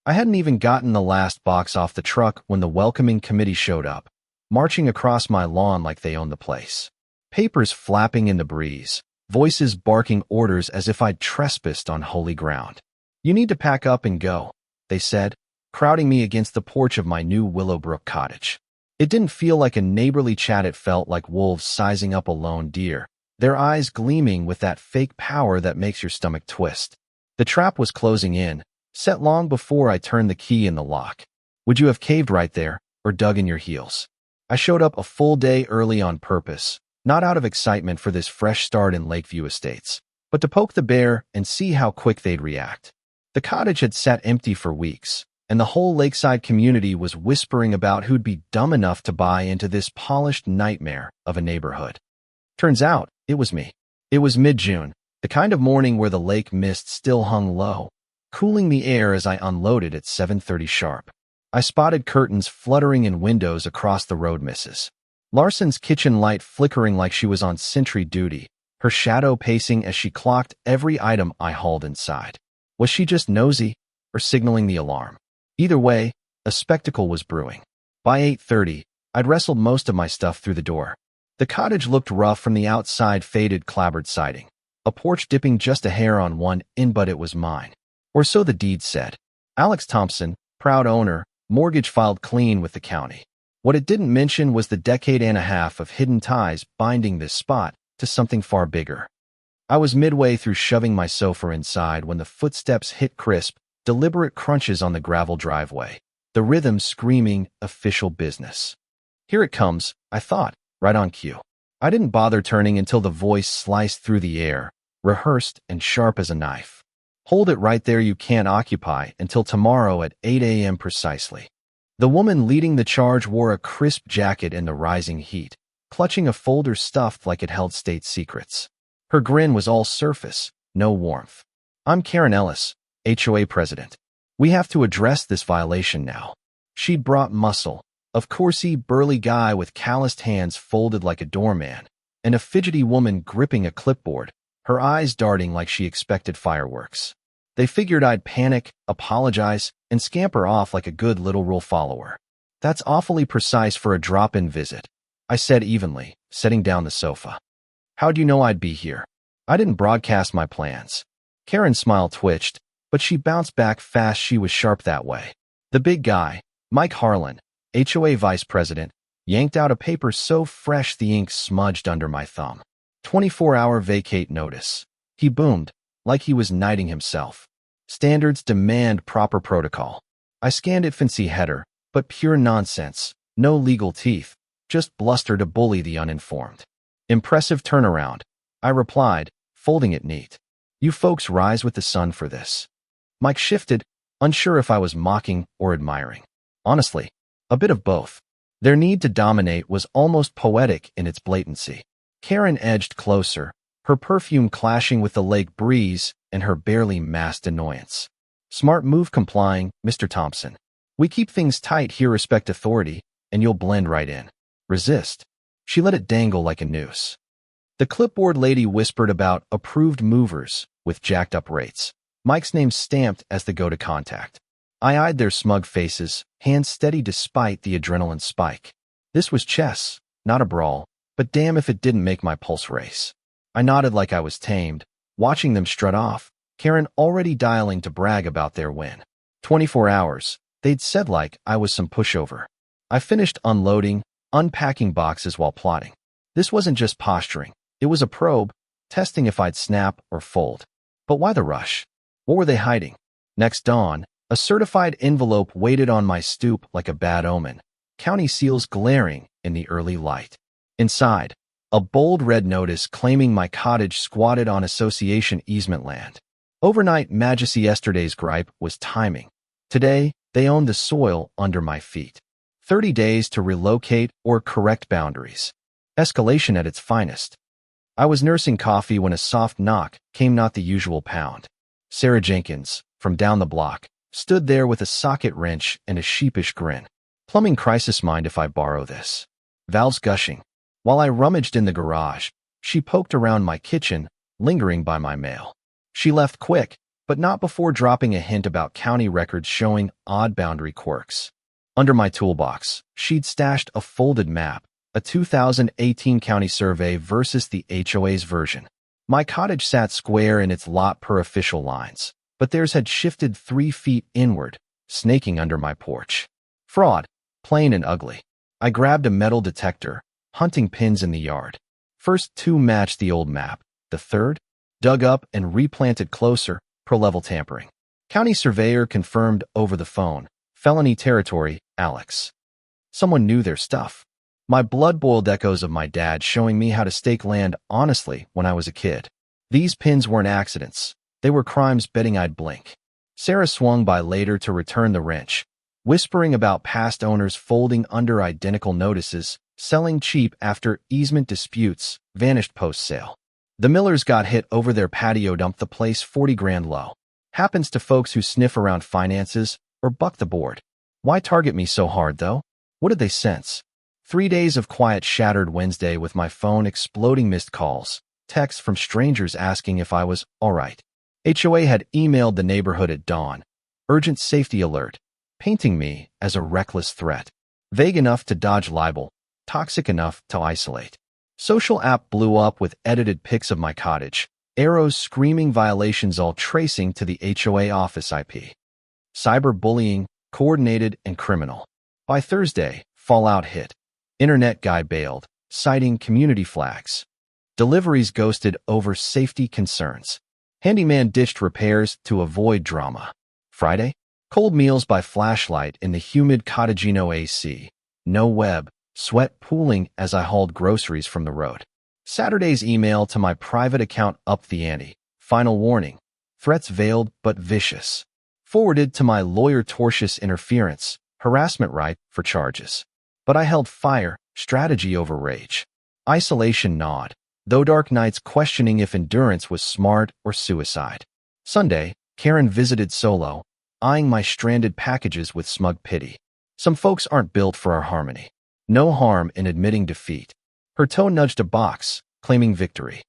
I hadn't even gotten the last box off the truck when the welcoming committee showed up, marching across my lawn like they owned the place. Papers flapping in the breeze, voices barking orders as if I'd trespassed on holy ground. "You need to pack up and go," they said, crowding me against the porch of my new Willowbrook cottage. It didn't feel like a neighborly chat, it felt like wolves sizing up a lone deer, their eyes gleaming with that fake power that makes your stomach twist. The trap was closing in, set long before I turned the key in the lock. Would you have caved right there, or dug in your heels? I showed up a full day early on purpose, not out of excitement for this fresh start in Lakeview Estates, but to poke the bear and see how quick they'd react. The cottage had sat empty for weeks, and the whole lakeside community was whispering about who'd be dumb enough to buy into this polished nightmare of a neighborhood. Turns out, it was me. It was mid-June, the kind of morning where the lake mist still hung low, cooling the air as I unloaded at 7:30 sharp. I spotted curtains fluttering in windows across the road, Mrs. Larson's kitchen light flickering like she was on sentry duty, her shadow pacing as she clocked every item I hauled inside. Was she just nosy, or signaling the alarm? Either way, a spectacle was brewing. By 8:30, I'd wrestled most of my stuff through the door. The cottage looked rough from the outside, faded clapboard siding, a porch dipping just a hair on one end, but it was mine. Or so the deed said. Alex Thompson, proud owner, mortgage filed clean with the county. What it didn't mention was the decade and a half of hidden ties binding this spot to something far bigger. I was midway through shoving my sofa inside when the footsteps hit crisp, deliberate crunches on the gravel driveway, the rhythm screaming official business. Here it comes, I thought, right on cue. I didn't bother turning until the voice sliced through the air, rehearsed and sharp as a knife. "Hold it right there, you can't occupy until tomorrow at 8 a.m. precisely." The woman leading the charge wore a crisp jacket in the rising heat, clutching a folder stuffed like it held state secrets. Her grin was all surface, no warmth. "I'm Karen Ellis, HOA president. We have to address this violation now." She'd brought muscle, a coursey, burly guy with calloused hands folded like a doorman, and a fidgety woman gripping a clipboard, her eyes darting like she expected fireworks. They figured I'd panic, apologize, and scamper off like a good little rule follower. "That's awfully precise for a drop-in visit," I said evenly, setting down the sofa. "How'd you know I'd be here?" "I didn't broadcast my plans." Karen's smile twitched, but she bounced back fast. She was sharp that way. The big guy, Mike Harlan, HOA vice president, yanked out a paper so fresh the ink smudged under my thumb. 24-hour vacate notice. He boomed, like he was knighting himself. "Standards demand proper protocol." I scanned it, fancy header, but pure nonsense, no legal teeth, just bluster to bully the uninformed. "Impressive turnaround," I replied, folding it neat. "You folks rise with the sun for this." Mike shifted, unsure if I was mocking or admiring. Honestly, a bit of both. Their need to dominate was almost poetic in its blatancy. Karen edged closer, her perfume clashing with the lake breeze and her barely masked annoyance. "Smart move complying, Mr. Thompson. We keep things tight here, respect authority, and you'll blend right in. Resist." She let it dangle like a noose. The clipboard lady whispered about approved movers with jacked up rates, Mike's name stamped as the go-to contact. I eyed their smug faces, hands steady despite the adrenaline spike. This was chess, not a brawl, but damn if it didn't make my pulse race. I nodded like I was tamed, watching them strut off, Karen already dialing to brag about their win. 24 hours, they'd said, like I was some pushover. I finished unloading, unpacking boxes while plotting. This wasn't just posturing, it was a probe, testing if I'd snap or fold. But why the rush? What were they hiding? Next dawn, a certified envelope waited on my stoop like a bad omen, county seals glaring in the early light. Inside, a bold red notice claiming my cottage squatted on association easement land. Overnight majesty. Yesterday's gripe was timing. Today, they owned the soil under my feet. 30 days to relocate or correct boundaries. Escalation at its finest. I was nursing coffee when a soft knock came, not the usual pound. Sarah Jenkins, from down the block, stood there with a socket wrench and a sheepish grin. "Plumbing crisis, mind if I borrow this?" Valves gushing. While I rummaged in the garage, she poked around my kitchen, lingering by my mail. She left quick, but not before dropping a hint about county records showing odd boundary quirks. Under my toolbox, she'd stashed a folded map, a 2018 county survey versus the HOA's version. My cottage sat square in its lot per official lines, but theirs had shifted 3 feet inward, snaking under my porch. Fraud, plain and ugly. I grabbed a metal detector, hunting pins in the yard. First 2 matched the old map. The third, dug up and replanted closer, pro-level tampering. County surveyor confirmed over the phone. Felony territory, Alex. Someone knew their stuff. My blood boiled echoes of my dad showing me how to stake land honestly when I was a kid. These pins weren't accidents. They were crimes betting I'd blink. Sarah swung by later to return the wrench, whispering about past owners folding under identical notices, selling cheap after easement disputes, vanished post-sale. The Millers got hit over their patio, dumped the place 40 grand low. Happens to folks who sniff around finances or buck the board. Why target me so hard, though? What did they sense? 3 days of quiet shattered Wednesday with my phone exploding missed calls, texts from strangers asking if I was all right. HOA had emailed the neighborhood at dawn. Urgent safety alert, painting me as a reckless threat. Vague enough to dodge libel, toxic enough to isolate. Social app blew up with edited pics of my cottage, arrows screaming violations all tracing to the HOA office IP. Cyberbullying, coordinated and criminal. By Thursday, fallout hit. Internet guy bailed, citing community flags. Deliveries ghosted over safety concerns. Handyman ditched repairs to avoid drama. Friday, cold meals by flashlight in the humid cottagino AC. No web, sweat pooling as I hauled groceries from the road. Saturday's email to my private account upped the ante. Final warning. Threats veiled but vicious. Forwarded to my lawyer tortious interference, harassment right for charges. But I held fire, strategy over rage. Isolation gnawed, though dark nights questioning if endurance was smart or suicide. Sunday, Karen visited solo, eyeing my stranded packages with smug pity. Some folks aren't built for our harmony. No harm in admitting defeat. Her toe nudged a box, claiming victory.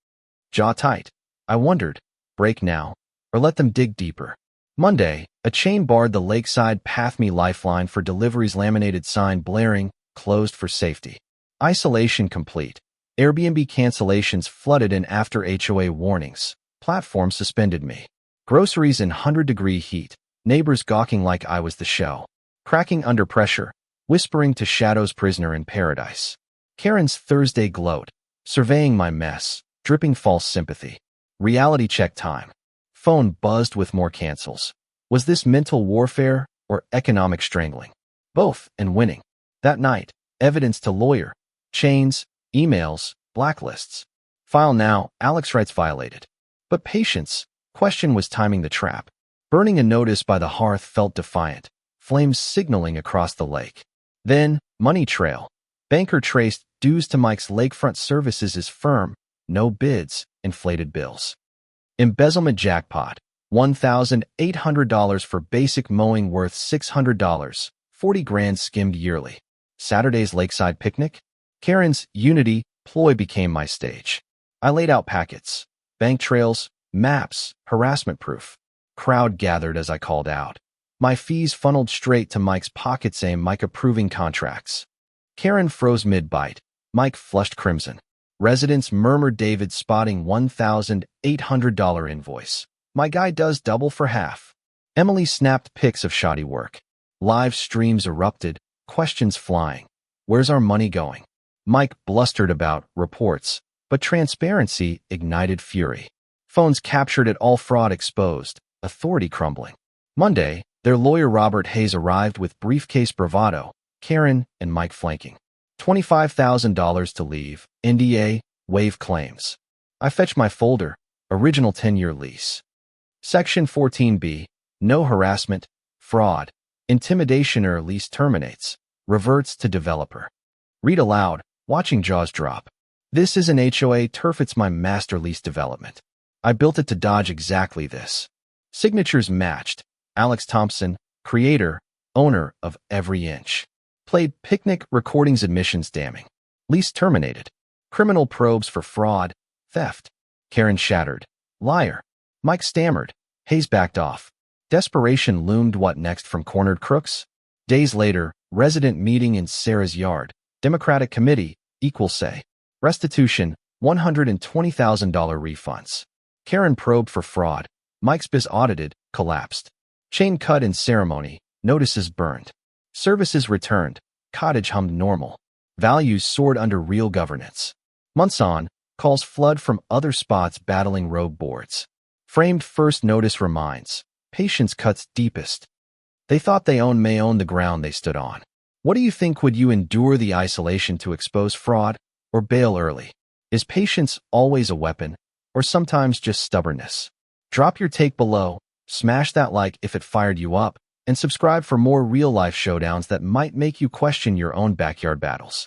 Jaw tight. I wondered, break now, or let them dig deeper. Monday, a chain barred the Lakeside Path Me Lifeline for deliveries, laminated sign blaring, closed for safety. Isolation complete. Airbnb cancellations flooded in after HOA warnings. Platform suspended me. Groceries in 100-degree heat. Neighbors gawking like I was the show. Cracking under pressure. Whispering to shadows, prisoner in paradise. Karen's Thursday gloat. Surveying my mess. Dripping false sympathy. Reality check time. Phone buzzed with more cancels. Was this mental warfare or economic strangling? Both, and winning. That night, evidence to lawyer. Chains, emails, blacklists. File now, Alex rights violated. But patience, question was timing the trap. Burning a notice by the hearth felt defiant, flames signaling across the lake. Then, money trail. Banker traced dues to Mike's lakefront services is firm, no bids, inflated bills. Embezzlement jackpot, $1,800 for basic mowing worth $600, 40 grand skimmed yearly. Saturday's lakeside picnic? Karen's Unity ploy became my stage. I laid out packets, bank trails, maps, harassment proof. Crowd gathered as I called out. My fees funneled straight to Mike's pockets, Mike approving contracts. Karen froze mid-bite. Mike flushed crimson. Residents murmured, David spotting $1,800 invoice. My guy does double for half. Emily snapped pics of shoddy work. Live streams erupted, questions flying. Where's our money going? Mike blustered about reports, but transparency ignited fury. Phones captured it all, fraud exposed, authority crumbling. Monday, their lawyer Robert Hayes arrived with briefcase bravado, Karen and Mike flanking. $25,000 to leave, NDA, waive claims. I fetched my folder, original 10-year lease. Section 14B, no harassment, fraud, intimidation or lease terminates, reverts to developer. Read aloud, watching jaws drop. This is an HOA turf, it's my master lease development. I built it to dodge exactly this. Signatures matched. Alex Thompson, creator, owner of Every Inch. Played picnic recordings, admissions damning. Lease terminated. Criminal probes for fraud, theft. Karen shattered. Liar. Mike stammered. Hayes backed off. Desperation loomed. What next from cornered crooks? Days later, resident meeting in Sarah's yard. Democratic committee, equal say. Restitution, $120,000 refunds. Karen probed for fraud. Mike's biz audited, collapsed. Chain cut in ceremony, notices burned. Services returned, cottage hummed normal. Values soared under real governance. Months on, calls flood from other spots battling rogue boards. Framed first notice reminds. Patience cuts deepest. They thought they may own the ground they stood on. What do you think? Would you endure the isolation to expose fraud, or bail early? Is patience always a weapon, or sometimes just stubbornness? Drop your take below, smash that like if it fired you up, and subscribe for more real-life showdowns that might make you question your own backyard battles.